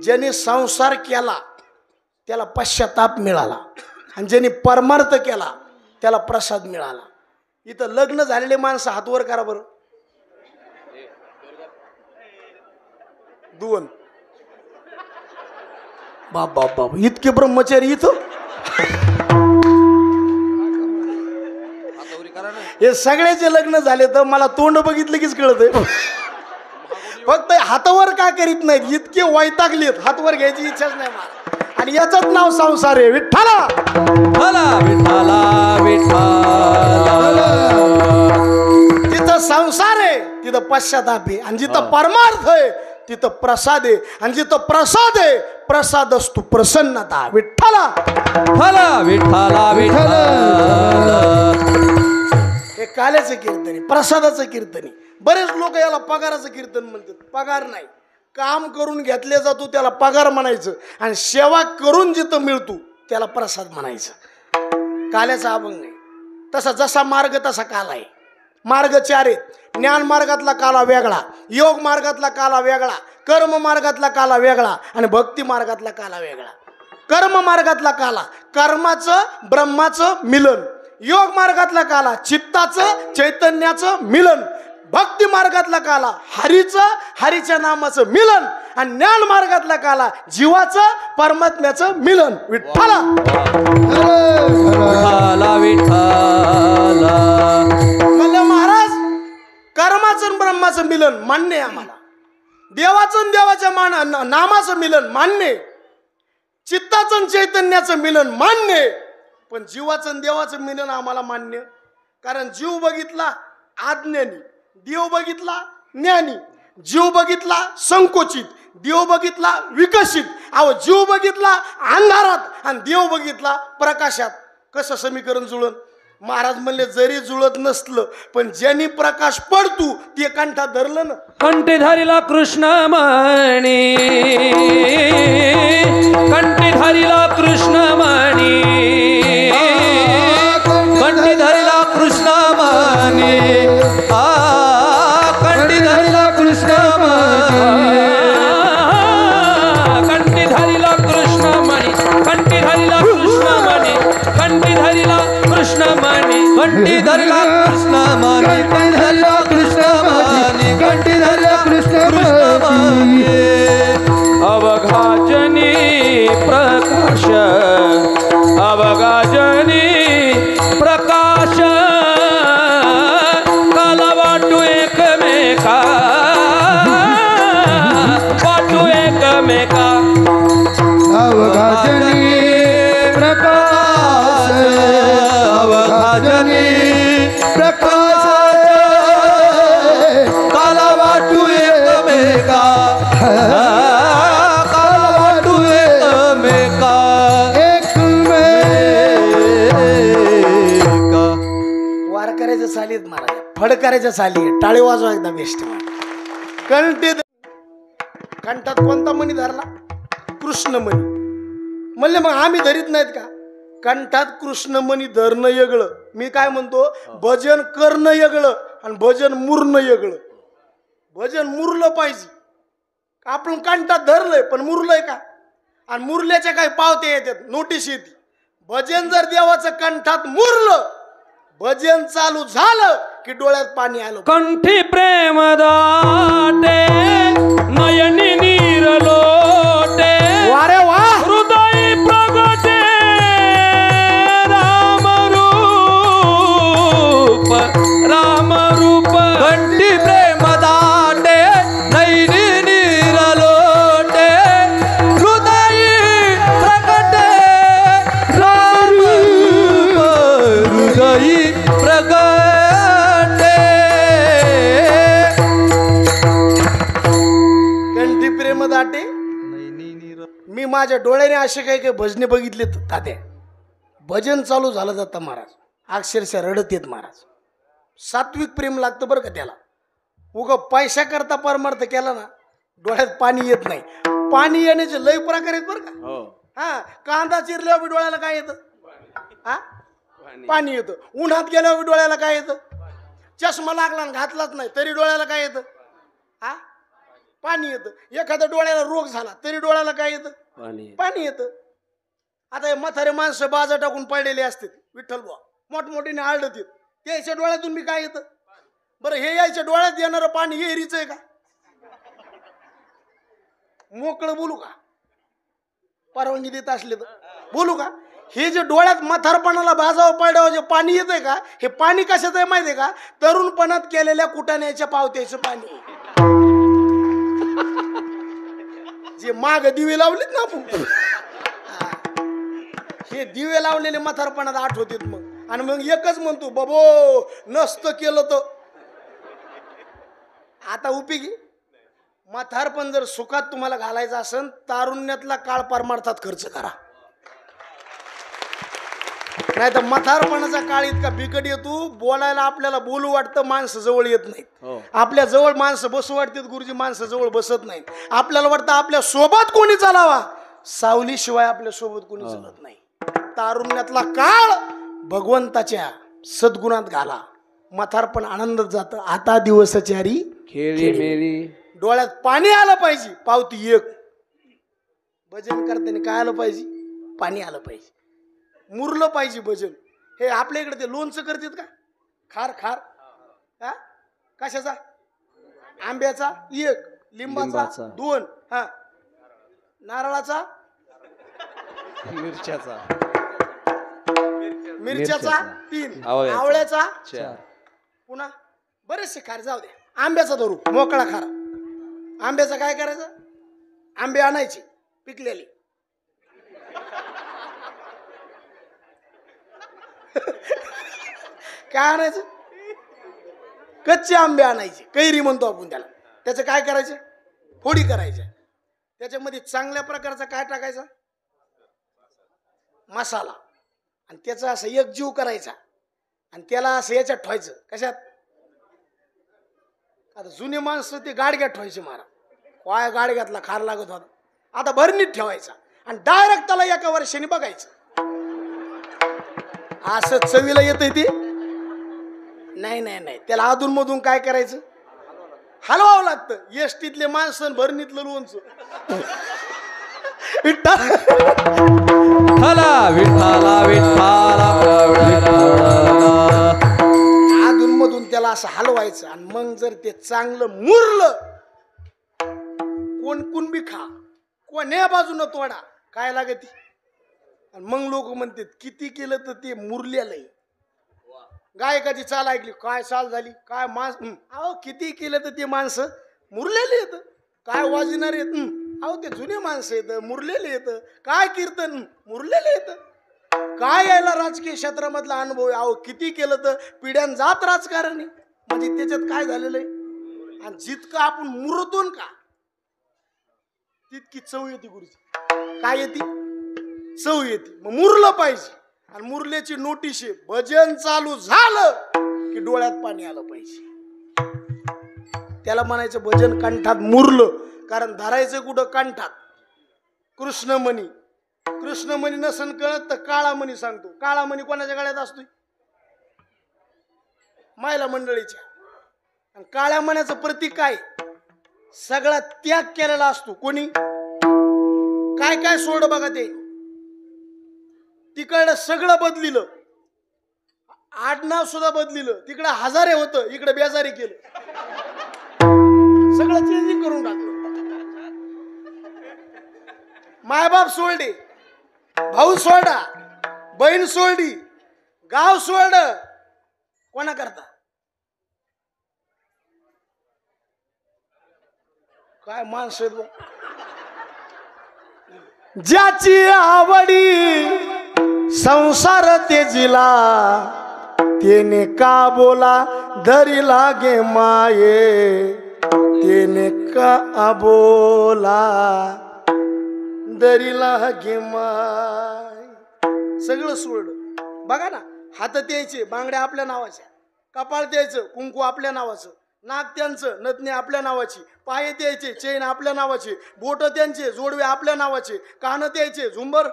ज्याने संसार केला त्याला पश्चाताप मिळाला आणि ज्याने परमार्थ केला त्याला प्रसाद मिळाला. इथं लग्न झालेले माणसं हातवर करा बरं. दोन. बाप बाप बाप इतके ब्रह्मचारी इथं. हे सगळ्याचे लग्न झाले तर मला तोंड बघितलं कीच कळत. फक्त हातावर का करीत नाहीत, इतके वैतागलेत, हातवर घ्यायची इच्छाच नाही मला. आणि याचंच नाव संसार आहे. विठ्ठला विठ्ठला विठ्ठला. जिथं संसार आहे तिथं पश्चाताप आहे, आणि जिथं परमार्थ आहे तिथं प्रसाद आहे, आणि जिथं प्रसाद आहे प्रसाद असतो प्रसन्नता. विठ्ठला विठ्ठला विठ्ठला विठ्ठला. हे काल्याचं कीर्तन आहे, प्रसादाचं कीर्तन आहे. बरेच लोक याला पगाराचं कीर्तन म्हणतात. पगार नाही, काम करून घेतले जातो त्याला पगार म्हणायचं, आणि सेवा करून जिथं मिळतो त्याला प्रसाद म्हणायचं. काल्याचा अभंग नाही. तसा जसा मार्ग तसा काल आहे. मार्ग चार आहेत. ज्ञान मार्गातला काला वेगळा, योग मार्गातला काला वेगळा, कर्म मार्गातला काला वेगळा, आणि भक्ती मार्गातला काला वेगळा. कर्म मार्गातला काला कर्माचं ब्रह्माचं मिलन, योग मार्गातला काला चित्ताचं चैतन्याचं मिलन, भक्ती मार्गातला काला हरीच्या नामाचं मिलन, आणि ज्ञान मार्गातला काला जीवाचं परमात्म्याचं मिलन. विठ्ठला विठ्ठला. महाराज कर्माचं ब्रह्माचं मिलन मान्य आहे आम्हाला, देवाचं देवाच्या नामाचं मिलन मान्य, चित्ताचं चैतन्याचं मिलन मान्य, पण जीवाचं देवाचं मिलन आम्हाला मान्य. कारण जीव बघितला अज्ञानी, देव बघितला ज्ञानी, जीव बघितला संकोचित, देव बघितला विकसित. अहो जीव बघितला अंधारात आणि देव बघितला प्रकाशात. कसं समीकरण जुळन? महाराज म्हणले जरी जुळत नसलं पण ज्यांनी प्रकाश पडतो ते कंठात धरलं ना. कंठी धरिला कृष्ण मणी, कंठी धरिला कृष्ण मणी, कंठी धरिला कृष्ण मणी, कंठी धरिला कृष्ण मणी, कंठी धरिला कृष्ण मणी, कंठी धरिला कृष्ण मणी, कंठी धरिला कृष्ण मणी, कंठी धरिला कृष्ण मणी, कंठी धरिला कृष्ण मणी, कंठी धरिला कृष्ण मणी. अवघाजनी प्रकाश, अवघाजनी प्रकाश, काला वाटू एकमेका, वाटू एकमेका. अवघाजनी प्रकाश, अवघाजनी प्रकाश, काला वाटू एकमेका, काला वाटू एकमेका, एकमेका. वार करायचं चालीत महाराज, फड करायचं चाली, टाळे वाजवा एकदा बेस्ट. कंठात कोणता मणी धरला? कृष्ण मणी. म्हणले मग आम्ही धरीत नाहीत का? कंठात कृष्ण मणी धरणं वेगळं, मी काय म्हणतो भजन करणं वेगळं आणि भजन मुरणं वेगळं. भजन मुरलं पाहिजे. आपण कंठात धरलंय पण मुरलंय का? आणि मुरल्याच्या काही पावते येतात, नोटीस येते. भजन जर देवाचं कंठात मुरलं, भजन चालू झालं की डोळ्यात पाणी आलं. कंठी प्रेम दाटे, नयनी नीर लोटे, वारे वा. हृदय प्रगटे राम रूप, राम रूप. कंठी प्रेम दाटे, नयनी नीर लोटे, हृदय प्रगटे राम रूप, हृदय प्रगटे. कंठी प्रेम दाटे. मी माझ्या डोळ्याने असे काही काही भजने बघितले तात्या. भजन चालू झालं जातं महाराज, अक्षरशः रडत येत महाराज. सात्विक प्रेम लागतं बरं का त्याला. उगा पैसा करता परमार्थ केला ना डोळ्यात पाणी येत नाही. पाणी येण्याचे लय प्रकार आहेत बरं का. हा, कांदा चिरल्यावर डोळ्याला काय येतं? हा, पाणी येतं. उन्हात गेल्यावर डोळ्याला काय येतं? चष्मा लागला घातलाच नाही तरी डोळ्याला काय येतं? हा, पाणी येतं. एखाद्या डोळ्याला रोग झाला तरी डोळ्याला काय येतं? पाणी येतं. आता हे म्हातारे माणसं बाजा टाकून पडलेले असतात, विठ्ठल बुवा मोठमोठीने आळडत येत, त्याच्या डोळ्यातून बी काय येतं? बरं, हे यायच्या डोळ्यात येणारं पाणी हे एरीच आहे का? मोकळं बोलू का? परवानगी देत असले तर बोलू का? हे जे डोळ्यात म्हातारपणाला बाजावर पडल्यावर जे पाणी येतंय का, हे पाणी कशाचं आहे माहितीये का? तरुणपणात केलेल्या कुटाण्याच्या पावत्याचं पाणी. जे माग दिवे लावलेत ना आपण, हे दिवे लावलेले म्हातारपणात आठवतात मग. आणि मग एकच म्हणतो, बाबो नसतं केलं तर. आता उपयोगी म्हातारपण जर सुखात तुम्हाला घालायचं असेल, तारुण्यातला काळ परमार्थात खर्च करा. नाही तर म्हातारपणाचा काळ इतका बिकट येतो, बोलायला आपल्याला बोलू वाटतं, माणसं जवळ येत नाहीत. आपल्या जवळ माणसं बसू वाटतात गुरुजी, माणसं जवळ बसत नाहीत. आपल्याला वाटतं आपल्या सोबत कोणी चालावा, सावलीशिवाय आपल्या सोबत कोणी चालत नाही. तारुण्यातला काळ भगवंताच्या सद्गुणात घाला, म्हातारपण आनंदात जातं. आता दिवसाचारी खेळी मेली. डोळ्यात पाणी आलं पाहिजे, पावती एक. भजन करताना काय आलं पाहिजे? पाणी आलं पाहिजे, मुरलं पाहिजे भजन. हे आपल्या इकडे ते लोणचं करतात का? खार खार हा कशाचा? आंब्याचा एक, लिंबाचा 2, हा नारळाचा, मिरच्याचा 3, आवळ्याचा 4, पुन्हा बरेचसे खार. जाऊ द्या, आंब्याचा धरू मोकळा खार. आंब्याचा काय करायचं? आंबे आणायचे पिकलेले, काय आणायचं? कच्चे आंबे आणायचे, कैरी म्हणतो आपण त्याला. त्याचं काय करायचं? फोडी करायच्या. त्याच्यामध्ये चांगल्या प्रकारचा काय टाकायचा? मसाला. आणि त्याचा असं एकजीव करायचा आणि त्याला असं याच्यात ठेवायचं. कशात? आता जुने माणसं ते गाडग्यात ठेवायचे. महाराज काय गाडग्यातला खार लागत होता, आता भरणीत ठेवायचा आणि डायरेक्ट त्याला एका वर्षाने बघायचं. असं चवीला येतंय ते? नाही नाही नाही, त्याला अधून मधून काय करायचं? हलवावं लागतं. एसटीतले माणसं भरणीतलं लोणचं. अधून मधून त्याला असं हलवायचं आणि मग जर ते चांगलं मुरलं, कोण कुणबी खा, कोण्या बाजूनं तोडा, काय लागत. आणि मग लोक म्हणतात किती केलं तर ते मुरलेलं आहे. गायकाची चाल ऐकली, काय चाल झाली, काय माणस, अहो किती केलं तर ते माणसं मुरलेले येत. काय वाजणार येत, अहो ते जुने माणसं येत, मुरलेले येत. काय कीर्तन, मुरलेले येत. काय यायला राजकीय क्षेत्रामधला अनुभव, अहो किती केलं तर पिढ्यान जात राजकारण आहे. म्हणजे त्याच्यात काय झालेलं आहे. आणि जितकं आपण मुरतो का तितकी चव येते गुरुजी. काय येते? चव येते. मग मुरलं पाहिजे. आणि मुरल्याची नोटीस आहे, भजन चालू झालं की डोळ्यात पाणी आलं पाहिजे. त्याला म्हणायचं भजन कंठात मुरलं. कारण धरायचं कुठं? कंठात. कृष्णमणी. कृष्णमणी नसन कळत तर काळामणी सांगतो. काळामणी कोणाच्या गळ्यात असतोय? महिला मंडळीच्या. आणि काळ्या मण्याचं प्रतीक काय? सगळा त्याग केलेला असतो. कोणी काय काय सोड बघा ते. तिकडं सगळं बदलिलं, आडनाव सुद्धा बदलिलं. तिकडं हजारे होतं, इकडे बेजारी केलं. सगळं चेंजिंग करून टाकलं. मायबाप सोडले, भाऊ सोडा, बहीण सोडली, गाव सोड. कोणा करता? काय माणसं. ज्याची आवडी संसार तेजिला, तेने का बोला धरी लागे माये. तेने का बोला दरी लागे माय. सगळं सोडलं. बघा ना, हात द्यायचे बांगड्या आपल्या नावाच्या, कपाळ द्यायचं कुंकू आपल्या नावाचं, नाक त्यांचं नथनी आपल्या नावाची, पाय द्यायचे चैन आपल्या नावाचे, बोट त्यांचे जोडवे आपल्या नावाचे, कान द्यायचे झुंबर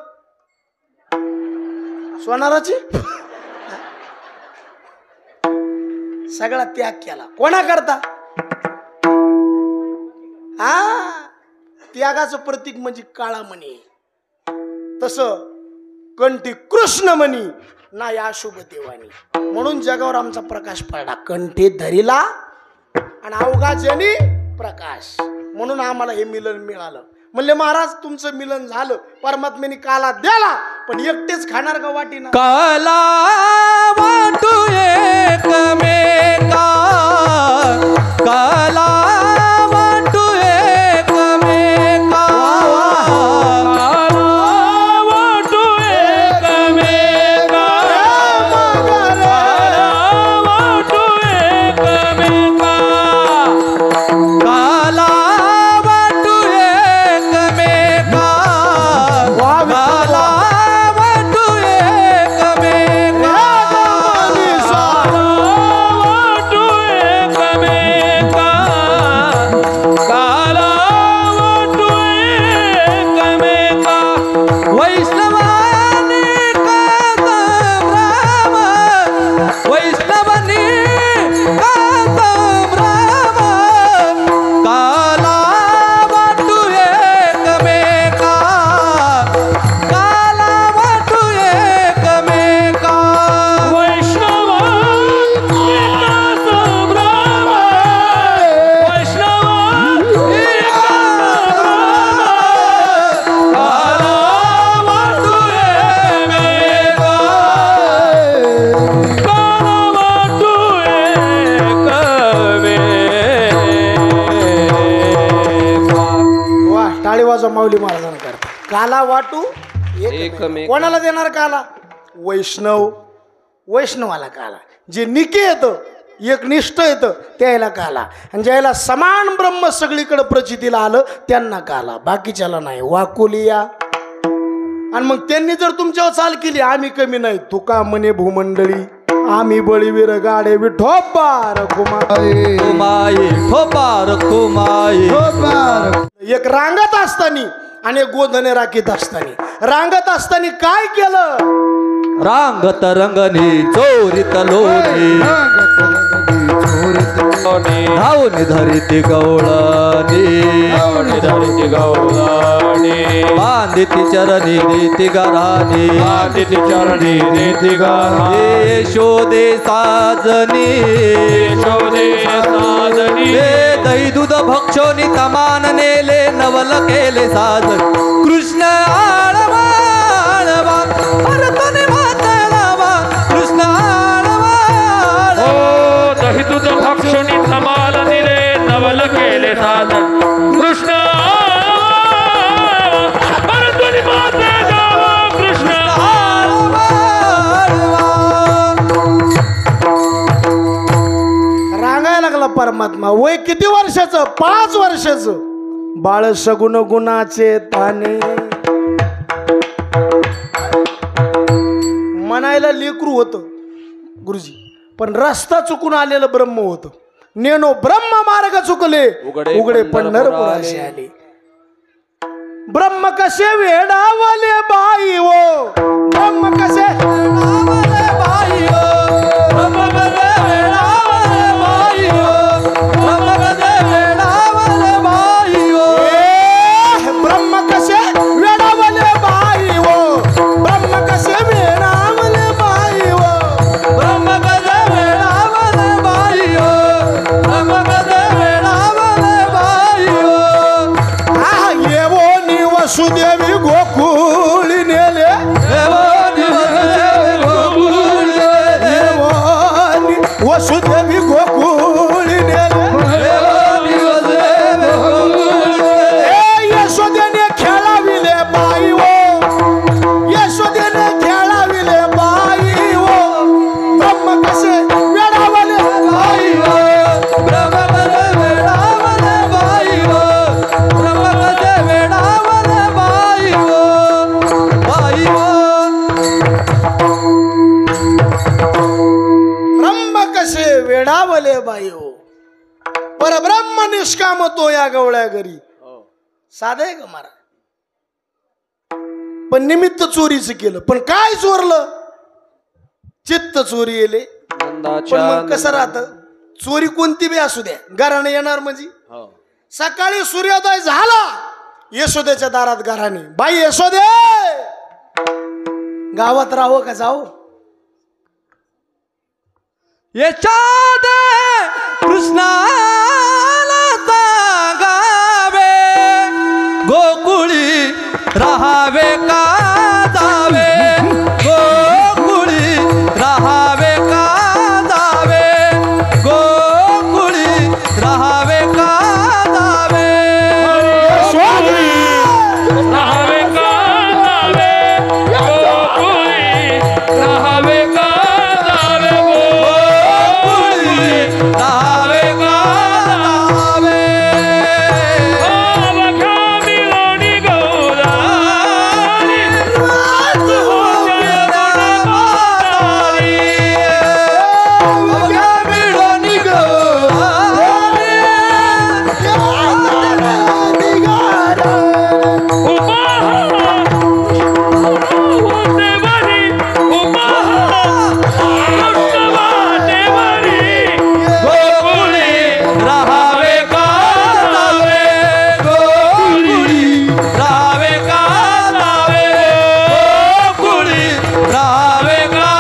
सोनाराची. सगळा त्याग केला. कोणा करता? हा त्यागाचं प्रतीक म्हणजे काळा मणी. तसं कंठी कृष्णमणी ना या शुभ देवानी. म्हणून जगावर आमचा प्रकाश पडला कंठी धरिला आणि अवघा जनी प्रकाश. म्हणून आम्हाला हे मिलन मिळालं. म्हणले महाराज तुमचं मिलन झालं परमात्म्याने काला द्याला पण एकटेच खाणार का वाटीना. काला वाटू एकमेका काला वाटू एकमेका काला वाटू एकमेका काला वाटू एकमेका काला वाटू एकमेका काला वाटू एकमेका माऊली महाराजांना करता काला वाटू एकमेका. कोणाला देणार काला वैष्णव वैष्णवाला काला. जे निके येतं एकनिष्ठ येतं त्याला काला आणि ज्याला समान ब्रह्म सगळीकडे प्रचितीला आलं त्यांना काला बाकीच्याला नाही. वाकुलिया आणि मग त्यांनी जर तुमच्यावर चाल केली आम्ही कमी नाही तुका म्हणे भूमंडळी आम्ही बळीवीर गाडे विठोबार कुमाई कुमाई ठोपार कुमाई एक रांगत असताना आणि एक गोधने राखीत असताना. रांगत असताना काय केलं रांगत रंगनी चोरीत लोणी धावून धरिती गवळणी धरिती गवळणी बांधिती चरणी रीती गराणी बांधिती चरणी रीती गराणी यशोदे साजनी यशोदे साजनी दही दूध भक्षोनी तमान नेले नवल केले साजन कृष्ण आळवा आळवा परतने मातळावा कृष्ण आळवा दही दूध भक्षणी समाल निरे नवल केले साधन कृष्ण परतुनी माते गावा कृष्ण रांगायला लागला परमात्मा. वय किती वर्षाचं 5 वर्षाचं. बाळ सगुण गुणाचे ताने म्हणायला लेकरू होतं गुरुजी पण रस्ता चुकून आलेलं ब्रह्म होतं. नेनो ब्रह्म मार्ग चुकले उघडे पंढरपुराशी आले. ब्रह्म कसे वेडावले बाई ओ ब्रह्म कसे वेडावले बाई ओ ब्रह्म कसे वेडावले बाई ओ ब्रह्म कसे वेडावले बाई ओ ब्रह्म कसे वेडावले बाई ओ ब्रह्म कसे वेडावले बाई ओ ब्रह्म कसे वेडावले बाई ओ ब्रह्म कसे वेडावले बाई ओ. हा येवो नि वसुदेवी गोकुळी नेले वसुदेवी गोकुळी नेले यशोदेने खेळाविले बाई ओ यशोदेने खेळाविले बाई ओ ब्रह्म कसे वेडावले बाई ओ ब्रह्म कसे वेडावले बाई ओ ब्रह्म कसे वेडावले बाई ओ बाई ब्रह्म कसे वेडावले बाई ओ परब्रह्म निष्काम तो या गवळ्या घरी. साधं आहे का मारा पण निमित्त चोरीचं केलं पण काय चोरलं चित्त चोरी येले. पण मग कसं राहतं चोरी कोणती बी असू द्या घराने येणार म्हणजे सकाळी सूर्योदय झाला यशोदेच्या दारात घराने, बाई यशोदे गावात राहावं का जाऊ? यशोदे कृष्णाला सांगावे, गोकुळी राहावे का जावे, गोकुळी राहावे का जावे, गोकुळी राहावे का जावे, राहावे का जावे, गोकुळी राहावे का जावे, गोकुळी राहावे का जावे. अवघ्या मिळवणी गौराणी, राज होत्या गुणगोतारी. अवघ्या मिळवणी गौराणी, उभा वाटेवरी, उभा वाटेवरी, गोकुळी राहावे का जावे, गोकुळी राहावे का जावे, गोकुळी राहावे का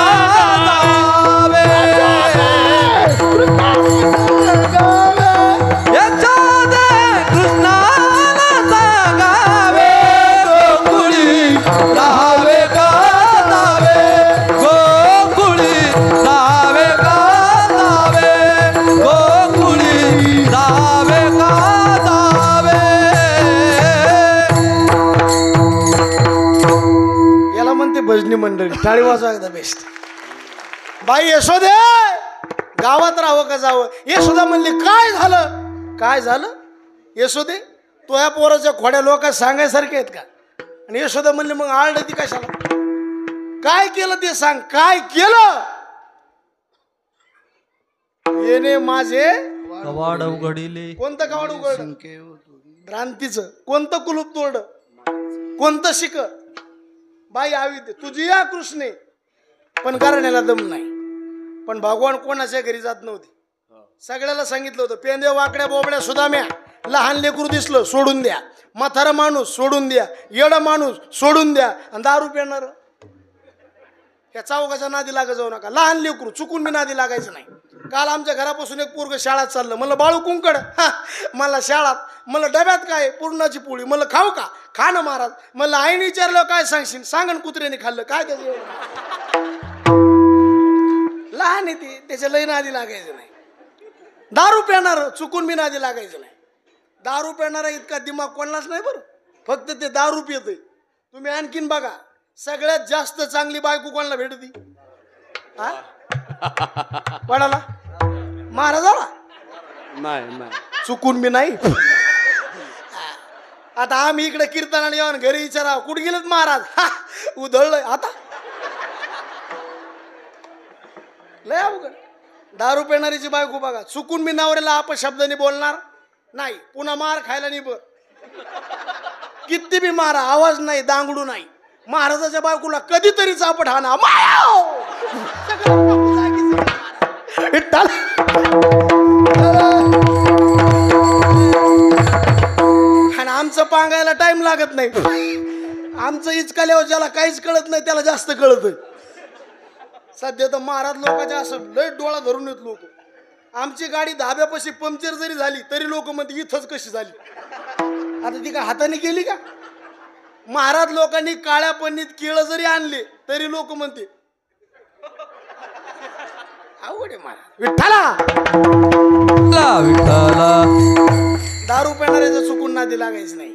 जावे. यशोदे कृष्णाला सांगावे, गोकुळी राहावे का जावे, गोकुळी राहावे का जावे, गोकुळी राहावे का जावे. याला म्हणते भजनी मंडळी. टाळी वाजवा एकदा बेस्ट. बाई यशोदे गावात राहावं का जावं? यशोदा म्हणली काय झालं? काय झालं यशोदे? तो या पोराच्या खोड्या लोक सांगायसारखे आहेत का? आणि यशोदा म्हणली मग आळड ती कशाला? काय केलं ते सांग, काय केलं? येणे माझे कवाड उघडिले, कोणतं कवाड उघडलं? भ्रांतीचं. कोणतं कुलूप तोडलं? कोणतं शिक? बाई आवी दे तुझी या कृष्णे, पण करण्याला दम नाही. पण भगवान कोणाच्या घरी जात नव्हते. सगळ्याला सांगितलं होतं पेंदे वाकड्या बोबड्या सुदाम्या, लहान लेकरू दिसलं सोडून द्या, म्हातारा माणूस सोडून द्या, येड माणूस सोडून द्या, आणि दारू पिणार या चौकाच्या नादी लागत जाऊ नका. लहान लेकरू चुकून मी नादी लागायचं नाही. काल आमच्या घरापासून एक पोरग शाळेत चाललं. म्हणलं बाळू कुंकड. मला शाळात. म्हणलं डब्यात काय? पूर्णाची पोळी. म्हणलं खाऊ का? खा ना महाराज. म्हणलं आईने विचारलं काय सांगशील? सांगन कुत्र्याने खाल्लं. काय त्याचं एवढं? लहान आहे ती, त्याच्या लई नादी लागायचं नाही. दारू पिणार चुकून मी नादी लागायचं नाही. दारू पिणारा इतका दिमाग कोणालाच नाही बरं, फक्त ते दारू पितंय. तुम्ही आणखीन बघा सगळ्यात जास्त चांगली बायको कोणाला भेटती? हा पडाला महाराजाला नाही चुकून मी नाही. आता आम्ही इकडे कीर्तनाला येऊन घरी विचारा कुठे गेलेत महाराज? उधळलंय आता. लय अवघड. दारू पिणारीची बायको बघा, चुकून मी नवऱ्याला अपशब्दाने बोलणार नाही, पुन्हा मार खायला नाही. बर किती बी मारा, आवाज नाही, दांगडू नाही. महाराजाच्या बायकोला कधीतरी चापट हाना. आणि आमचं पांगायला टाइम लागत नाही. आमचं इचकाल्यावर ज्याला काहीच कळत नाही त्याला जास्त कळत. सध्या तर महाराज लोकांच्या असं लय डोळा धरून येत लोक. आमची गाडी धाब्यापाशी पंक्चर जरी झाली तरी लोक म्हणते इथंच कशी झाली. आता ती का हाताने गेली का? महाराज लोकांनी काळ्या पन्नीत केळं जरी आणले तरी लोक म्हणते आवड आहे महाराज. विठ्ठला दारू पिणाऱ्याचं चुकून नादी लागायचं नाही.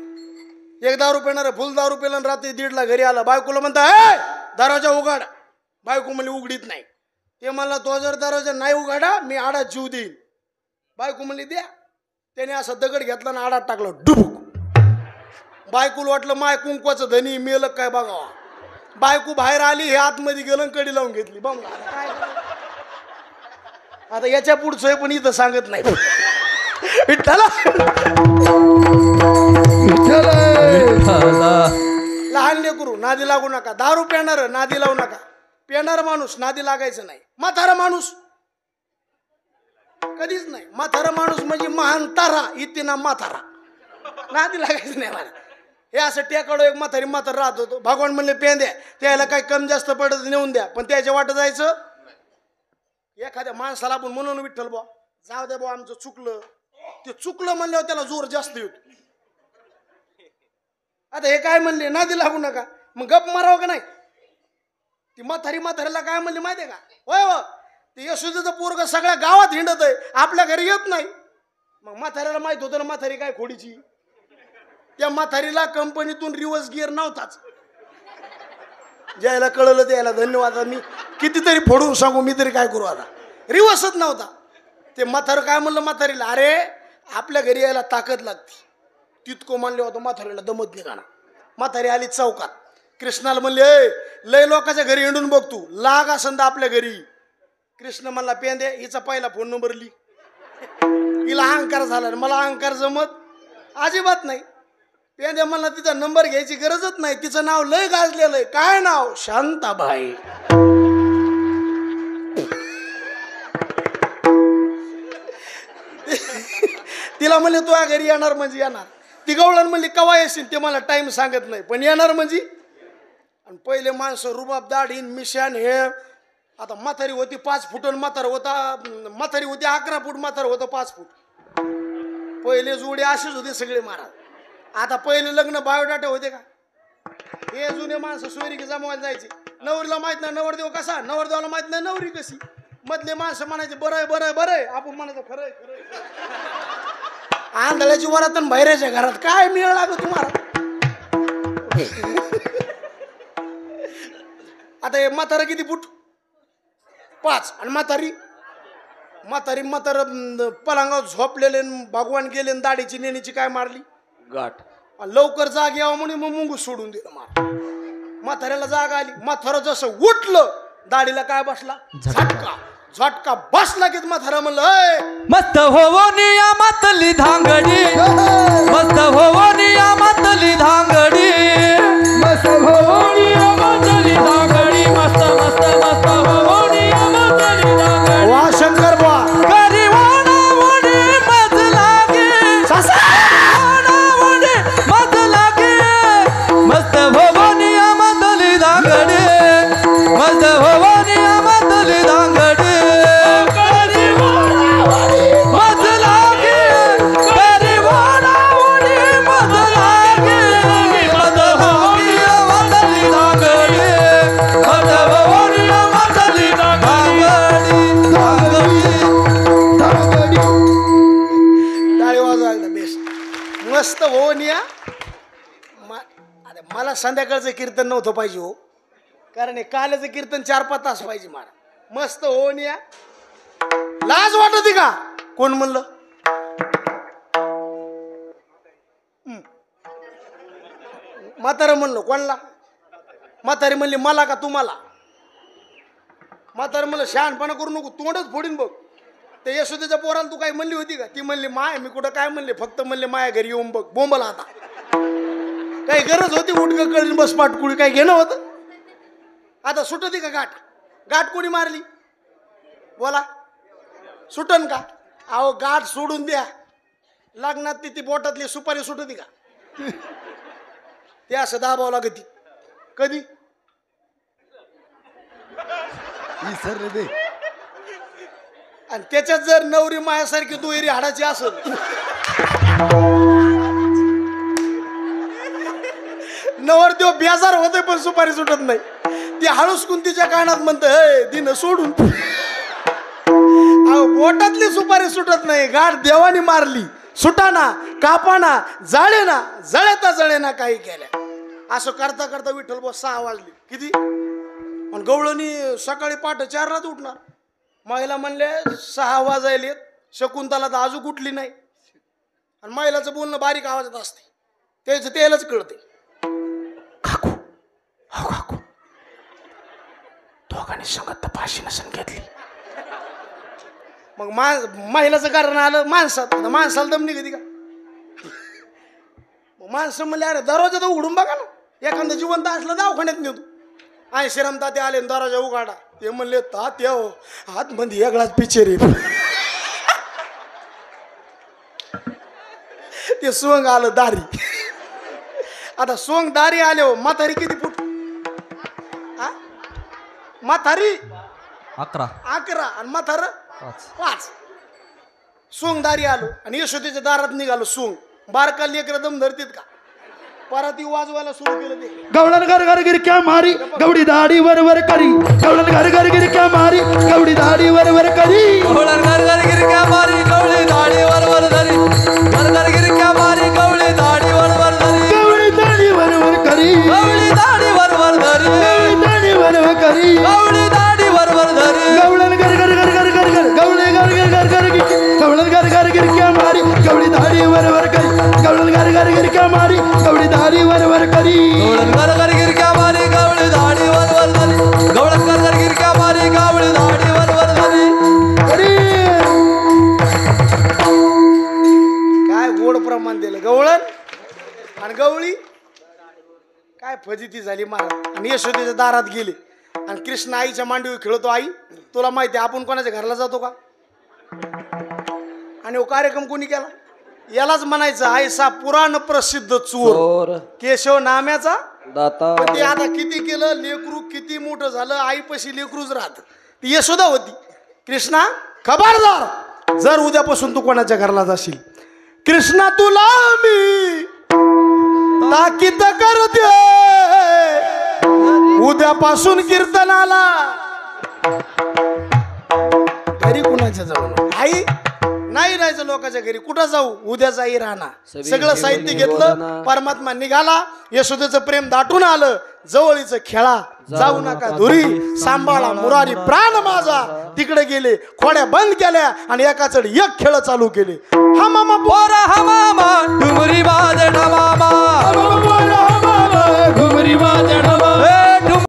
एक दारू पिणारा फुल दारू पिलं रात्री 1:30ला घरी आला. बायकोला म्हणता ए दरवाजा उघड. बायको म्हणली उघडीत नाही. ते म्हणला तो जर दरवाजा नाही उघडा मी आडात जीव देईन. बायको म्हणली द्या. त्याने असा दगड घेतला ना आडात टाकला डुबुक. बायकोला वाटलं माय कुंकवाचं धनी मेलं काय बघावा. बायको बाहेर आली, हे आतमध्ये गेलं कडी लावून घेतली. बंग आता याच्या पुढचं पण इथं सांगत नाही. विठ्ठला लहान लेकरू नादी लागू नका. दारू पिणार नादी लावू नका. पिणार माणूस नादी लागायचं नाही. म्हातारा माणूस कधीच नाही. म्हातारा माणूस म्हणजे महान तारा इथे ना म्हातारा. नादी लागायचं नाही मला. हे असं टेकाडो एक म्हातार राहत होतो. भगवान म्हणले पेन द्या, त्याला काही कमी जास्त पडत नेऊन द्या, पण त्याच्या वाटत जायचं. एखाद्या माणसाला आपण म्हणून विठ्ठल बुवा जाऊ द्या बुवा आमचं चुकलं, ते चुकलं म्हणल्यावर त्याला जोर जास्त येतो. आता हे काय म्हणले नादी लागू नका, मग गप मारावं का नाही. ती म्हातारीला काय म्हणली माहितीये का, होय हो ते यशोदेचं पोरग सगळ्या गावात हिंडत आहे, आपल्या घरी येत नाही. मग म्हाताऱ्याला माहित होतं ना म्हातारी काय खोडीची. त्या म्हातारीला कंपनीतून रिव्हर्स गिअर नव्हताच. ज्याला कळलं त्याला धन्यवाद. मी कितीतरी फोडून सांगू, मी तरी काय करू आता. रिव्हर्सच नव्हता. ते म्हातारं काय म्हणलं म्हातारीला, अरे आपल्या घरी यायला ताकद लागते. तितकं म्हणले होतं म्हातारीला दमत निघाना. म्हातारी आली चौकात. कृष्णाला म्हणले ए लय लोकांच्या घरी हिंडून बघ तू, लाग असंदा आपल्या घरी. कृष्ण म्हणला पेन दे, हिचा पहिला फोन नंबर ली. हिला अहंकार झाला, मला अहंकार जमत अजिबात नाही. पेन दे म्हणला, तिचा नंबर घ्यायची गरजच नाही, तिचं नाव लय गाजलेलं आहे. काय नाव, शांताबाई. तिला म्हणले तू या घरी येणार म्हणजे येणार. ती गवळण म्हणली कवा येशील ते मला टाइम सांगत नाही, पण येणार म्हणजे. आणि पहिले माणसं रुबाब दाढीन मिशान हे. आता म्हातारी होती 5 फूट, म्हातार होता म्हातारी होती 11 फूट, म्हातार होतं 5 फूट. पहिले जोडे असेच होते सगळे महाराज. आता पहिले लग्न बायोडाटा होते का, हे जुने माणसं सोयरीकी जमवायला जायचे. नवरीला माहित नाही नवरदेव कसा, नवरदेवाला माहित नाही नवरी कशी. मधले माणसं म्हणायचे बरं आहे बरं आहे बरं आहे, आपण म्हणायचं खरं आहे खरं आहे. आंधळ्याची वरात आणि बाहेरच्या घरात काय मिळ लागत तुम्हाला. आता हे म्हातारा किती फूट, 5. आणि म्हातार पलंगावर झोपलेले, भगवान गेले, दाढीची नेणीची काय मारली गाठ. लवकर जाग यावं म्हणून मग मुंगूस सोडून दिलं मार. म्हाताऱ्याला जाग आली. म्हातारं जसं उठलं दाढीला काय बसला झटका बसला की म्हातारा म्हणलं मस्त होवो नियामतली धांगडी, मस्त होवो नियामतली धांगडी, मस्त होवो नियामतली धांगडी, मस्त मस्त मस्त होवो नियामतली धांगडी. वा शंकर बा गरिवाणावडी मज लागे, गरिवाणावडी मज लागे, मस्त होवो नियामतली धांगडी, मस्त होवो नियामतली धांगडी. मज लागे गरिवाणावडी मज लागे, मज होवो नियामतली धांगडी, मज होवो नियामतली धांगडी, धांगडी. टाळी वाजवा एकदा बेस्ट मस्त हो निया. अरे मला संध्याकाळचं कीर्तन नव्हतं पाहिजे हो, कारण हे काल्याचं कीर्तन 4-5 तास पाहिजे मला. मस्त हो निया. लाज वाटते का, कोण म्हणलं. म्हातारं म्हणलं कोणला. म्हातारी म्हणली मला का तुम्हाला. म्हातारं म्हणलं शहाणपणा करू नको, तोंडच फोडीन बघ. ते यशोदेच्या पोराला तू काय म्हणली होती का. ती म्हणली माय, मी कुठं काय म्हणले, फक्त म्हणले माया घरी येऊन बघ. बोंबला आता काही गरज होती उठक कळली बस पाटकुळी काय घेणं होतं. आता सुटती का गाठ कोणी मारली बोला, सुटन का. अहो गाठ सोडून द्या, लग्नात ती बोटातली सुपारी सुटती का. ते असं दाबावं लागती कधी. विसरले ते. आणि त्याच्यात जर नवरी मायासारखी दुहेरी हाडाची असेल, नवरदेव बेजार होते पण सुपारी सुटत नाही. ती हळूच कुंतीच्या कानात म्हणत हे दिन सोडून. अहो बोटातली सुपारी सुटत नाही, गाठ देवानी मारली, सुटाना कापाना जाळेना जळेता जळेना काही केल्या. असं करता करता विठ्ठल बस 6 वाजले किती. आणि गवळणी सकाळी पहाटे 4लाच उठणार. महिला म्हणले 6 वाजायलेत, शकुंतला तर अजून उठली नाही. आणि महिलाचं बोलणं बारीक आवाजात असते, त्याचं त्यालाच कळते. काकू हो काकू, दोघांनी संगत फाशी नसन घेतली. मग महिलाचं कारण आलं माणसात. माणसाला दम निघते का. माणसं म्हणले अरे दरवाजा तर उघडून बघा ना, एखादं जिवंत असलं दवाखान्यात नेतो. आणि श्रीराम तात्या आले दरवाजा उघडा. ते म्हणले तात्या हो आतमध्ये वेगळाच पिक्चर आहे. ते सोंग आलं दारी. आता सोंग दारी आले हो. म्हातारी किती फूट? म्हातारी 11 11 आणि म्हातार 5. 5. सोंग दारी आलो आणि यशोदेच्या दारात निघालो. सोंग बारका लेकर दम धरतीत का? परत वाजवायला सुरू केलं ते. गवळण घर घर गिरक्या मारी गवडी दाढी वर वर करी. गवळण घर घर गिरक्या मारी गवडी दाढी वर वर करी. गवळण घर घर गिरक्या मारी गवळी दाढी वर वर धरी. घर घर गिरक्या मारी गवळी दाढी वर वर धरी. गवडी दाढी वर वर करी. गवळी दाढी वर वर धरी. गवडी दाढी वर वर करी. गवळी दाढी वर वर धरी. गवळण घर घर घर घर घर घर गवळे घर घर घर घर गवळण घर घर गिरक्या मारी गवडी दाढी वर वर करी. गवळण घर घर गिरक्या मारी गवडी दाढी वर वर करी. गवळण घर घर गिरक्या मारी गवळी दाढी वर वर धरी. गवळण घर घर गिरक्या मारी गवळी दाढी वर वर धरी. करी. काय गोड प्रमाण दिलं. गवळण आणि गवळी काय फजिती झाली महाराज. आणि यशोदेच्या दारात गेले आणि कृष्ण आईच्या मांडीवर खेळतो. आई तुला माहिती आहे आपण कोणाच्या घराला जातो का? आणि हो कार्यक्रम कोणी केला? यालाच म्हणायचं आयसा पुराण प्रसिद्ध चोर केशव नाम्याचा दाता. पण ते आता किती केलं. लेकरू किती मोठं झालं. आईपाशी लेकरूच राहत. ती यशोदा होती. कृष्णा खबरदार जर उद्यापासून तू कोणाच्या घराला जाशील. कृष्णा तुला मी ताकीद करते उद्यापासून कीर्तनाला घरी कुणाच्या जाऊ. आई नाही राहायचं लोकांच्या घरी. कुठं जाऊ? उद्या जाई राहणार. सगळं साहित्य घेतलं. परमात्मा निघाला. यशोदेचं प्रेम दाटून आलं. जवळीचं खेळा जाऊ नका धुरी. सांभाळा मुरारी प्राण माझा. तिकडे गेले. खोड्या बंद केल्या आणि एकाचड एक खेळ चालू केले. हा मामा पोरा हा मामा डुमरी बाजे मामा.